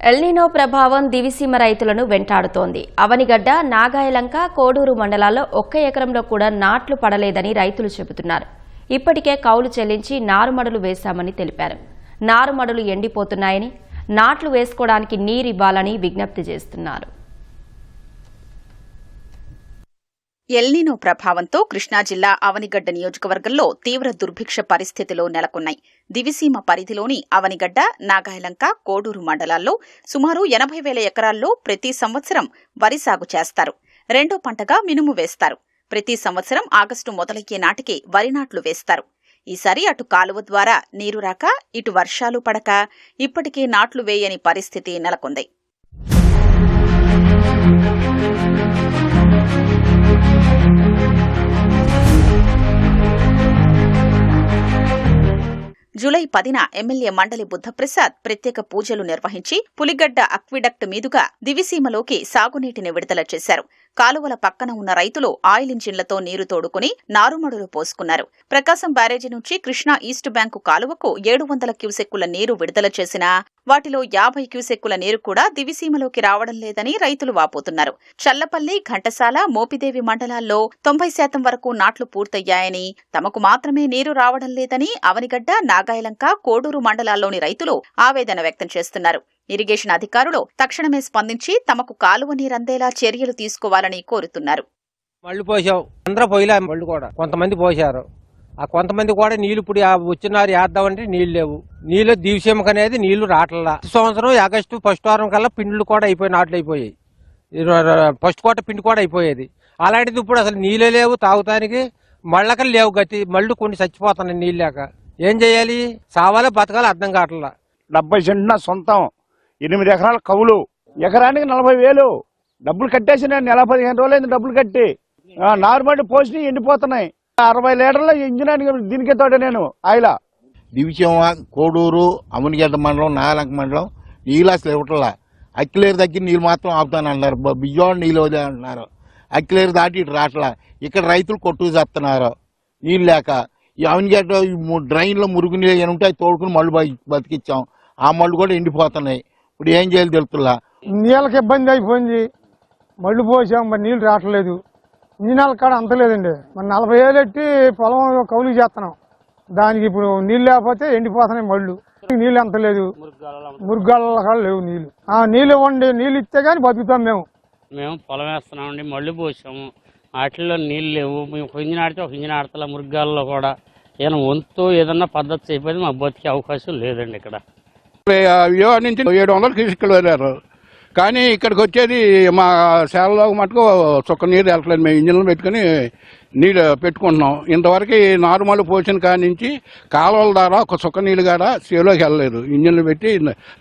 El Niño ప్రభావం దివిసీమ రైతులను వెంటాడుతోంది. అవనిగడ్డ, నాగాయలంక, కోడూరు మండలాల్లో ఒక్క ఎకరంలో కూడా నాట్లు పడలేదని రైతులు చెబుతున్నారు. ఇప్పటికే కౌలు చెల్లించి నారుమడులు వేశామని తెలిపారు. నారుమడులు ఎండిపోతున్నాయని, నాట్లు వేసుకోవడానికి నీరివ్వాలని విజ్ఞప్తి చేస్తున్నారు. ఎల్నినో ప్రభావంతో కృష్ణా జిల్లా అవనిగడ్డ నియోజకవర్గంలో తీవ్ర దుర్భిక్ష పరిస్థితులు నెలకొన్నాయి. దివిసీమ పరిధిలోని అవనిగడ్డ, నాగాయలంక, కోడూరు మండలాల్లో సుమారు 80,000 ఎకరాల్లో ప్రతి సంవత్సరం వరి సాగు చేస్తారు. రెండో పంటగా మినుము వేస్తారు. ప్రతి సంవత్సరం ఆగస్టు మొదలయ్యే నాటికి వరి నాట్లు వేస్తారు. ఈసారి అటు కాలువ ద్వారా నీరు రాక, ఇటు వర్షాలు పడక ఇప్పటికీ నాట్లు వేయని పరిస్థితి నెలకొంది. జూలై 10న ఎమ్మెల్యే మండలి బుద్ధప్రసాద్ ప్రత్యేక పూజలు నిర్వహించి పులిగడ్డ అక్విడక్ట్ మీదుగా దివిసీమలోకి సాగునీటిని విడుదల చేశారు. కాలువల పక్కన ఉన్న రైతులు ఆయిల్ ఇంజిన్లతో నీరు తోడుకుని నారుమడులు పోసుకున్నారు. ప్రకాశం బ్యారేజీ నుంచి కృష్ణా ఈస్ట్ బ్యాంకు కాలువకు 700 క్యూసెక్కుల నీరు విడుదల చేసినా వాటిలో 50 క్యూసెక్కుల నీరు కూడా దివిసీమలోకి రావడం లేదని రైతులు వాపోతున్నారు. చల్లపల్లి, ఘంటసాల, మోపిదేవి మండలాల్లో 90% వరకు నాట్లు పూర్తయ్యాయని, తమకు మాత్రమే నీరు రావడం లేదని అవనిగడ్డ, నాగాయలంక, కోడూరు మండలాల్లోని రైతులు ఆవేదన వ్యక్తం చేస్తున్నారు. ఇరిగేషన్ అధికారులు తక్షణమే స్పందించి తమకు కాలువ నీరందేలా చర్యలు తీసుకోవాలని కోరుతున్నారు. మళ్ళీ పోసావు, అందరూ పోయిలే, మళ్ళీ కూడా కొంతమంది పోసారు. ఆ కొంతమంది కూడా నీళ్లు ఇప్పుడు వచ్చినారు వేద్దామంటే నీళ్లు లేవు. నీళ్లు దివిసీమకు అనేది నీళ్లు రావట్లా. సంవత్సరం ఆగస్టు ఫస్ట్ వారం కల్లా పిండ్లు కూడా అయిపోయి, నాట్లు అయిపోయాయి. ఫస్ట్ కోట పిండి కూడా అయిపోయేది. అలాంటిది ఇప్పుడు అసలు నీళ్ళే లేవు తాగుతానికి. మళ్ళకలు లేవు గతి. మళ్ళీ కొన్ని చచ్చిపోతున్నాయి నీళ్ళు లేక. ఏం చేయాలి? సావాలో బతకాలో అర్థం కావట్లా. 70 సెంట్ల సొంతం, 8 ఎకరాల కవులు, ఎకరానికి 40,000 డబ్బులు కట్టేసి నేను నెల 15 రోజులైంది డబ్బులు కట్టి. నార్మల్ పోసి ఎండిపోతున్నాయి. 60 లీటర్ల ఇంజిన్ దీనికే తోట నేను ఆయిల. దివిసీమ, కోడూరు, అవనిగడ్డ మండలం, నాగాలంక మండలం నీళ్ళు అసలు ఇవ్వట్లా. అక్కిలేరు దగ్గర నీళ్ళు మాత్రం ఆపుతానంటున్నారు. బియ్యం నీళ్ళు వదే అంటున్నారు. అక్కిలేరు దాటి ఇటు రావట్లా. ఇక్కడ రైతులు కొట్టుకు చేస్తున్నారు నీళ్ళు లేక. ఈ అవనిగడ్డ డ్రైన్లో మురుగు నీళ్ళు ఉంటే తోడుకుని మళ్ళు బతికిచ్చాం. ఆ మళ్ళు కూడా ఎండిపోతున్నాయి. ఇప్పుడు ఏం చేయాలి తెలుతులా. నీళ్ళకి ఇబ్బంది అయిపోయింది. మళ్ళు పోసాం, మరి నీళ్ళు రావట్లేదు. ఇంజినాల కాడ అంతలేదండి. మరి 40,000 ఎట్టి పొలం కౌలు చేస్తున్నాం. దానికి ఇప్పుడు నీళ్ళు లేకపోతే ఎండిపోతున్నాయి మళ్ళు. నీళ్ళు అంతలేదు. మురుగాళ్ళ కాడ లేవు నీళ్లు. నీళ్ళు ఇవ్వండి, నీళ్ళు ఇస్తే గానీ బతుకుతాం. మేము పొలం వేస్తున్నామండి, మళ్ళీ పోసాము. వాటిల్లో నీళ్ళు లేవు. మేము ఒక ఇంజిన్ ఆడితే ఒక ఇంజిన్ ఆడతల. మురుగాల్లో కూడా ఏదైనా వంతు ఏదన్నా పద్ధతి అయిపోతే మాకు బతికే అవకాశం లేదండి. ఇక్కడ నుంచి 700 క్యూసెక్కులు వెళ్ళారు. కానీ ఇక్కడికి వచ్చేది మా శాలలో మటుకు చుక్క నీరు వెళ్ళట్లేదు. మేము ఇంజిన్లు పెట్టుకుని నీళ్ళు పెట్టుకుంటున్నాం. ఇంతవరకు నారుమల్లు పోసిన కాడి నుంచి కాలువల ద్వారా ఒక చుక్క నీళ్ళు కాడ సేలోకి వెళ్ళలేదు. ఇంజిన్లు పెట్టి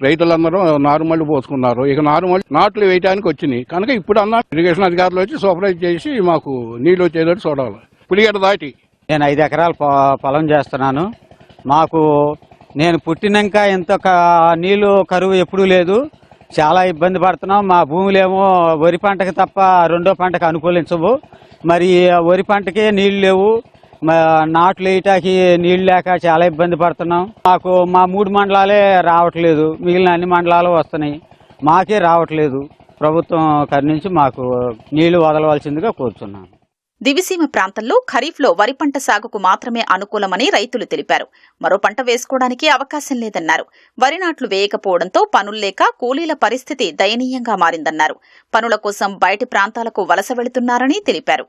రైతులందరూ నారుమల్లు పోసుకున్నారు. ఇక నారుమల్లి నాట్లు వేయడానికి వచ్చినాయి కనుక ఇప్పుడు అన్న ఇరిగేషన్ అధికారులు వచ్చి సూపర్వైజ్ చేసి మాకు నీళ్ళు వచ్చేటట్టు చూడాలి. పులిగడ్డ దాటి నేను 5 ఎకరాల పొలం చేస్తున్నాను. మాకు నేను పుట్టినాక ఇంత నీళ్లు కరువు ఎప్పుడూ లేదు. చాలా ఇబ్బంది పడుతున్నాం. మా భూములేమో వరి పంటకి తప్ప రెండో పంటకు అనుకూలించవు. మరి వరి పంటకే నీళ్లు లేవు. నాట్లు వేయటానికి నీళ్లు లేక చాలా ఇబ్బంది పడుతున్నాం. మాకు మా 3 మండలాలే రావట్లేదు. మిగిలిన అన్ని మండలాలు వస్తున్నాయి, మాకే రావట్లేదు. ప్రభుత్వం కరుణించి మాకు నీళ్లు వదలవలసిందిగా కోరుతున్నాను. దివిసీమ ప్రాంతంలో ఖరీఫ్లో వరి పంట సాగుకు మాత్రమే అనుకూలమని రైతులు తెలిపారు. మరో పంట వేసుకోవడానికి అవకాశం లేదన్నారు. వరి నాట్లు వేయకపోవడంతో పనుల్లేక కూలీల పరిస్థితి దయనీయంగా మారిందన్నారు. పనుల కోసం బయటి ప్రాంతాలకు వలస వెళుతున్నారని తెలిపారు.